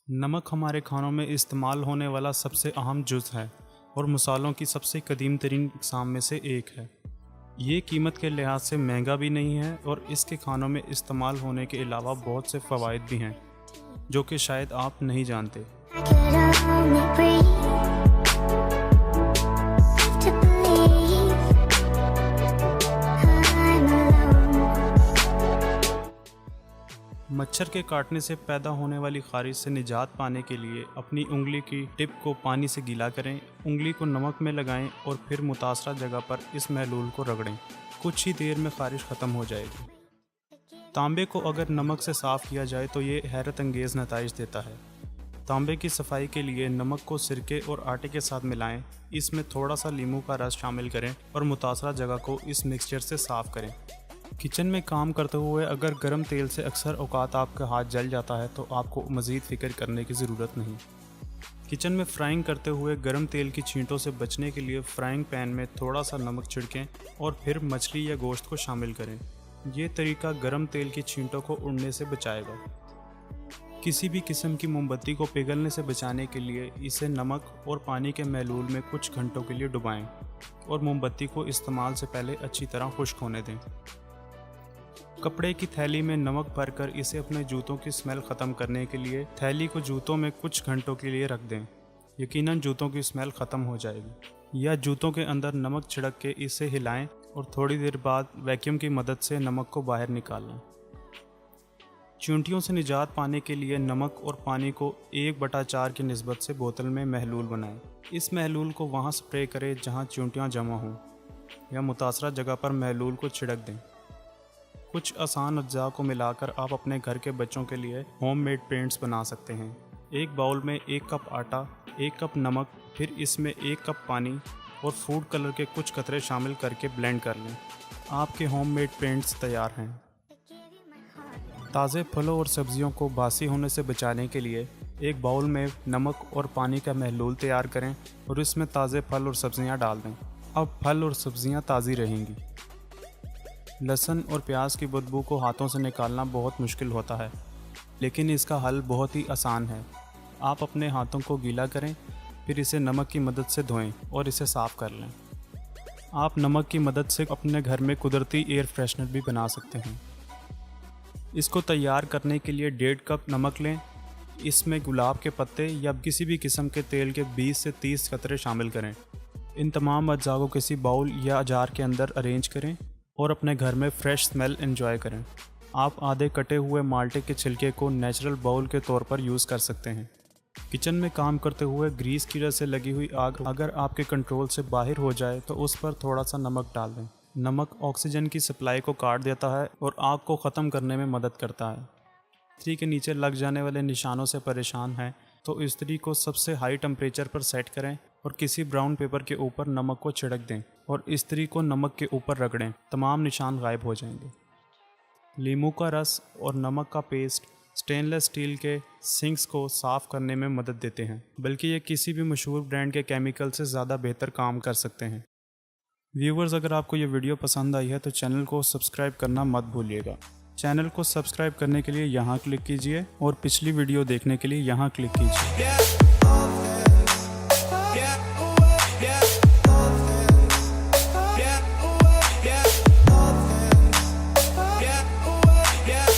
नमक हमारे खानों में इस्तेमाल होने वाला सबसे अहम जुज़ है और मसालों की सबसे कदीम तरीन इकसाम में से एक है। ये कीमत के लिहाज से महंगा भी नहीं है और इसके खानों में इस्तेमाल होने के अलावा बहुत से फ़वाइद भी हैं जो कि शायद आप नहीं जानते। मच्छर के काटने से पैदा होने वाली खारिश से निजात पाने के लिए अपनी उंगली की टिप को पानी से गीला करें, उंगली को नमक में लगाएं और फिर मुतासरा जगह पर इस महलूल को रगड़ें। कुछ ही देर में खारिश ख़त्म हो जाएगी। तांबे को अगर नमक से साफ़ किया जाए तो ये हैरत अंगेज़ नताइज देता है। तांबे की सफाई के लिए नमक को सिरके और आटे के साथ मिलाएं, इसमें थोड़ा सा नींबू का रस शामिल करें और मुतासरा जगह को इस मिक्सचर से साफ़ करें। किचन में काम करते हुए अगर गर्म तेल से अक्सर औकात आपका हाथ जल जाता है तो आपको मज़ीद फ़िक्र करने की ज़रूरत नहीं। किचन में फ्राइंग करते हुए गर्म तेल की छींटों से बचने के लिए फ्राइंग पैन में थोड़ा सा नमक छिड़कें और फिर मछली या गोश्त को शामिल करें। ये तरीका गर्म तेल की छींटों को उड़ने से बचाएगा। किसी भी किस्म की मोमबत्ती को पिघलने से बचाने के लिए इसे नमक और पानी के महलूल में कुछ घंटों के लिए डुबाएं और मोमबत्ती को इस्तेमाल से पहले अच्छी तरह खुश्क होने दें। कपड़े की थैली में नमक भरकर इसे अपने जूतों की स्मेल ख़त्म करने के लिए थैली को जूतों में कुछ घंटों के लिए रख दें। यकीनन जूतों की स्मेल ख़त्म हो जाएगी। या जूतों के अंदर नमक छिड़क के इसे हिलाएं और थोड़ी देर बाद वैक्यूम की मदद से नमक को बाहर निकाल लें। चींटियों से निजात पाने के लिए नमक और पानी को 1/4 की निस्बत से बोतल में महलूल बनाएं। इस महलूल को वहाँ स्प्रे करें जहाँ चींटियाँ जमा हों या मुतासरा जगह पर महलूल को छिड़क दें। कुछ आसान अज्जा को मिलाकर आप अपने घर के बच्चों के लिए होममेड पेंट्स बना सकते हैं। एक बाउल में 1 कप आटा, 1 कप नमक, फिर इसमें 1 कप पानी और फूड कलर के कुछ कतरे शामिल करके ब्लेंड कर लें। आपके होममेड पेंट्स तैयार हैं। ताज़े फलों और सब्जियों को बासी होने से बचाने के लिए एक बाउल में नमक और पानी का महलूल तैयार करें और इसमें ताज़े फल और सब्जियां डाल दें। अब फल और सब्जियां ताज़ी रहेंगी। लहसुन और प्याज की बदबू को हाथों से निकालना बहुत मुश्किल होता है, लेकिन इसका हल बहुत ही आसान है। आप अपने हाथों को गीला करें, फिर इसे नमक की मदद से धोएं और इसे साफ़ कर लें। आप नमक की मदद से अपने घर में कुदरती एयर फ्रेशनर भी बना सकते हैं। इसको तैयार करने के लिए 1.5 कप नमक लें। इसमें गुलाब के पत्ते या किसी भी किस्म के तेल के 20 से 30 कतरे शामिल करें। इन तमाम अज्जा को किसी बाउल या जार के अंदर अरेंज करें और अपने घर में फ्रेश स्मेल एंजॉय करें। आप आधे कटे हुए माल्टे के छिलके को नेचुरल बाउल के तौर पर यूज़ कर सकते हैं। किचन में काम करते हुए ग्रीस कीड़ा से लगी हुई आग अगर आपके कंट्रोल से बाहर हो जाए तो उस पर थोड़ा सा नमक डाल दें। नमक ऑक्सीजन की सप्लाई को काट देता है और आग को ख़त्म करने में मदद करता है। इस्त्री के नीचे लग जाने वाले निशानों से परेशान हैं तो इस्त्री को सबसे हाई टेम्परेचर पर सेट करें और किसी ब्राउन पेपर के ऊपर नमक को छिड़क दें और इस्त्री को नमक के ऊपर रगड़ें। तमाम निशान गायब हो जाएंगे। नींबू का रस और नमक का पेस्ट स्टेनलेस स्टील के सिंक्स को साफ़ करने में मदद देते हैं, बल्कि ये किसी भी मशहूर ब्रांड के केमिकल से ज़्यादा बेहतर काम कर सकते हैं। व्यूवर्स, अगर आपको ये वीडियो पसंद आई है तो चैनल को सब्सक्राइब करना मत भूलिएगा। चैनल को सब्सक्राइब करने के लिए यहाँ क्लिक कीजिए और पिछली वीडियो देखने के लिए यहाँ क्लिक कीजिए।